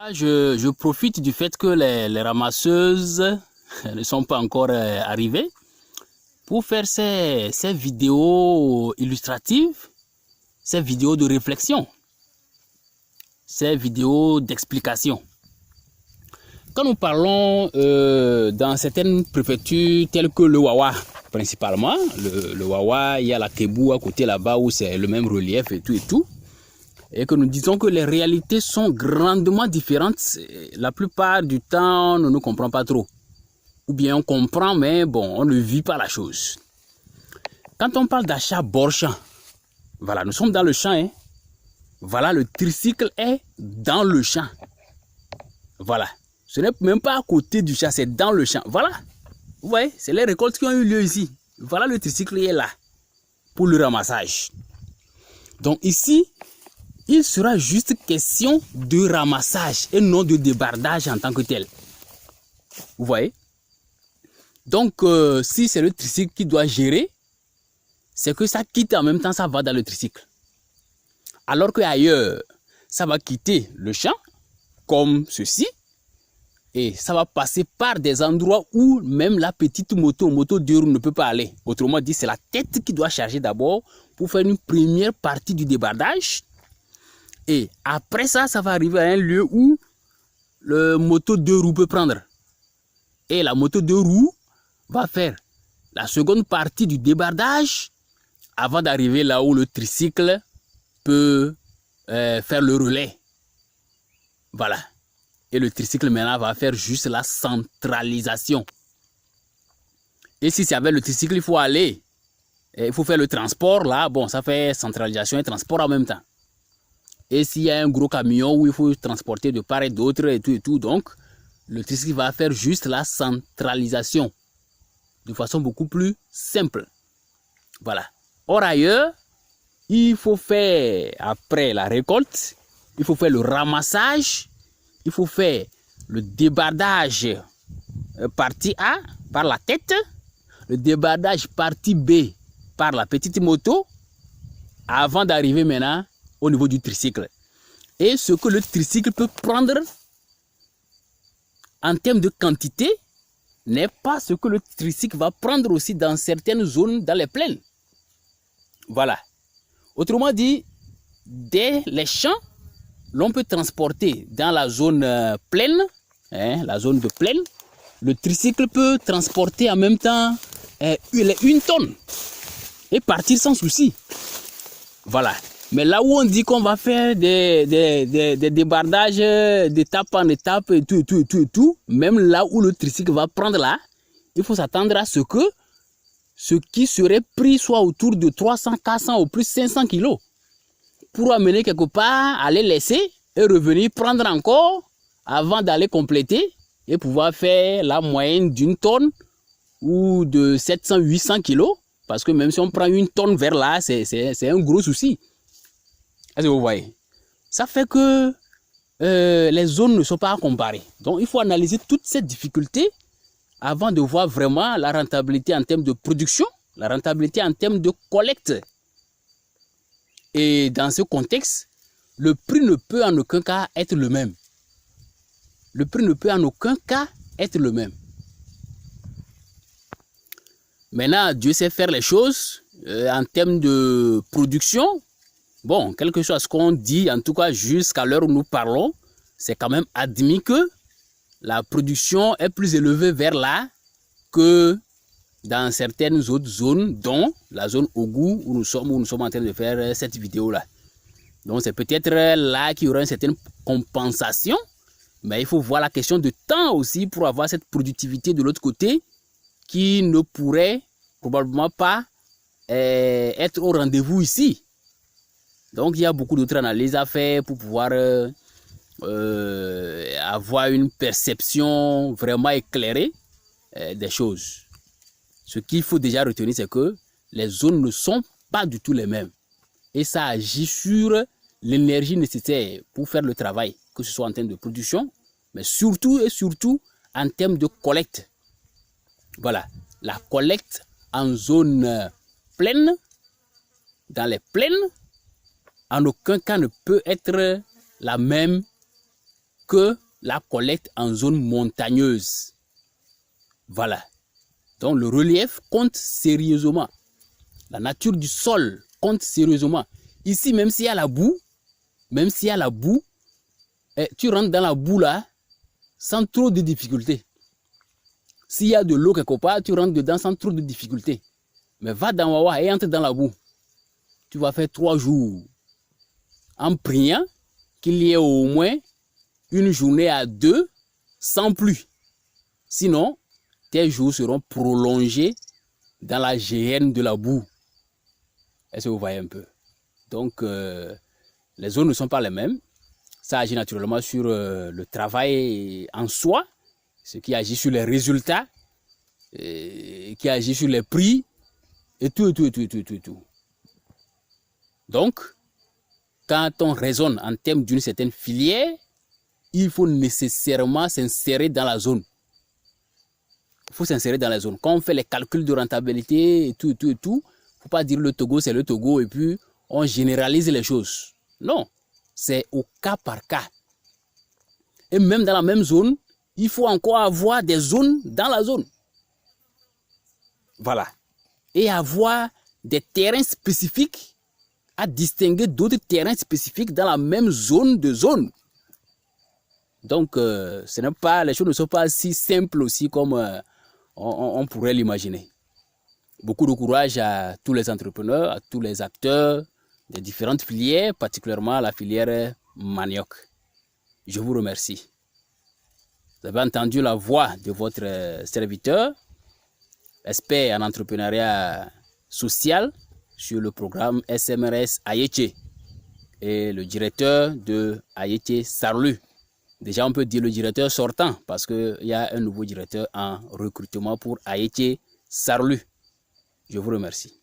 Je profite du fait que les ramasseuses ne sont pas encore arrivées pour faire ces vidéos illustratives, ces vidéos de réflexion, ces vidéos d'explication. Quand nous parlons dans certaines préfectures telles que le Wawa, principalement, le Wawa, il y a la Kébou à côté là-bas où c'est le même relief et tout, et que nous disons que les réalités sont grandement différentes, la plupart du temps, on ne nous comprend pas trop. Ou bien on comprend, mais bon, on ne vit pas la chose. Quand on parle d'achat bord-champ, voilà, nous sommes dans le champ, hein. Voilà, le tricycle est dans le champ. Voilà. Ce n'est même pas à côté du champ, c'est dans le champ. Voilà. Vous voyez, c'est les récoltes qui ont eu lieu ici. Voilà, le tricycle est là pour le ramassage. Donc ici, il sera juste question de ramassage et non de débardage en tant que tel. Vous voyez? Donc, si c'est le tricycle qui doit gérer, c'est que ça quitte en même temps, ça va dans le tricycle. Alors qu'ailleurs, ça va quitter le champ, comme ceci, et ça va passer par des endroits où même la petite moto 2 roues ne peut pas aller. Autrement dit, c'est la tête qui doit charger d'abord pour faire une première partie du débardage. Et après ça, ça va arriver à un lieu où le moto 2 roues peut prendre. Et la moto 2 roues va faire la seconde partie du débardage avant d'arriver là où le tricycle peut faire le relais. Voilà. Et le tricycle maintenant va faire juste la centralisation. Et si c'est avec le tricycle, il faut aller. Il faut faire le transport là. Bon, ça fait centralisation et transport en même temps. Et s'il y a un gros camion où il faut transporter de part et d'autre et tout, donc le tricycle va faire juste la centralisation de façon beaucoup plus simple. Voilà. Or ailleurs, il faut faire, après la récolte, il faut faire le ramassage, il faut faire le débardage partie A par la tête, le débardage partie B par la petite moto, avant d'arriver maintenant au niveau du tricycle. Et ce que le tricycle peut prendre en termes de quantité n'est pas ce que le tricycle va prendre aussi dans certaines zones dans les plaines. Voilà. Autrement dit, dès les champs, l'on peut transporter dans la zone plaine, la zone de plaine, le tricycle peut transporter en même temps 1 tonne et partir sans souci. Voilà. Mais là où on dit qu'on va faire des débardages d'étape en étape et tout, même là où le tricycle va prendre là, il faut s'attendre à ce que ce qui serait pris soit autour de 300, 400 ou plus 500 kilos pour amener quelque part, aller laisser et revenir prendre encore avant d'aller compléter et pouvoir faire la moyenne d'1 tonne ou de 700, 800 kilos. Parce que même si on prend 1 tonne vers là, c'est un gros souci. Est-ce que vous voyez? Ça fait que les zones ne sont pas à comparer. Donc, il faut analyser toutes ces difficultés avant de voir vraiment la rentabilité en termes de production, la rentabilité en termes de collecte. Et dans ce contexte, le prix ne peut en aucun cas être le même. Le prix ne peut en aucun cas être le même. Maintenant, Dieu sait faire les choses en termes de production. Bon, quelque chose qu'on dit, en tout cas jusqu'à l'heure où nous parlons, c'est quand même admis que la production est plus élevée vers là que dans certaines autres zones, dont la zone Ogou où nous sommes en train de faire cette vidéo-là. Donc c'est peut-être là qu'il y aura une certaine compensation, mais il faut voir la question de temps aussi pour avoir cette productivité de l'autre côté qui ne pourrait probablement pas être au rendez-vous ici. Donc il y a beaucoup d'autres analyses à faire pour pouvoir avoir une perception vraiment éclairée des choses. Ce qu'il faut déjà retenir, c'est que les zones ne sont pas du tout les mêmes. Et ça agit sur l'énergie nécessaire pour faire le travail, que ce soit en termes de production, mais surtout et surtout en termes de collecte. Voilà, la collecte en zone pleine, dans les plaines, en aucun cas ne peut être la même que la collecte en zone montagneuse. Voilà. Donc le relief compte sérieusement. La nature du sol compte sérieusement. Ici, même s'il y a la boue, tu rentres dans la boue là sans trop de difficultés. S'il y a de l'eau quelque part, tu rentres dedans sans trop de difficultés. Mais va dans Wawa et entre dans la boue. Tu vas faire 3 jours en priant qu'il y ait au moins une journée à 2 sans pluie. Sinon, tes jours seront prolongés dans la géhenne de la boue. Est-ce que vous voyez un peu? Donc, les zones ne sont pas les mêmes. Ça agit naturellement sur le travail en soi, ce qui agit sur les résultats, qui agit sur les prix, et tout. Donc, quand on raisonne en termes d'une certaine filière, il faut nécessairement s'insérer dans la zone. Il faut s'insérer dans la zone. Quand on fait les calculs de rentabilité et tout, il ne faut pas dire le Togo, c'est le Togo, et puis on généralise les choses. Non, c'est au cas par cas. Et même dans la même zone, il faut encore avoir des zones dans la zone. Voilà. Et avoir des terrains spécifiques à distinguer d'autres terrains spécifiques dans la même zone de zone. Donc, les choses ne sont pas si simples aussi comme on pourrait l'imaginer. Beaucoup de courage à tous les entrepreneurs, à tous les acteurs des différentes filières, particulièrement la filière manioc. Je vous remercie. Vous avez entendu la voix de votre serviteur, expert en entrepreneuriat social sur le programme SMRS Ayétié et le directeur de Ayétié Sarlu. Déjà, on peut dire le directeur sortant parce qu'il y a un nouveau directeur en recrutement pour Ayétié Sarlu. Je vous remercie.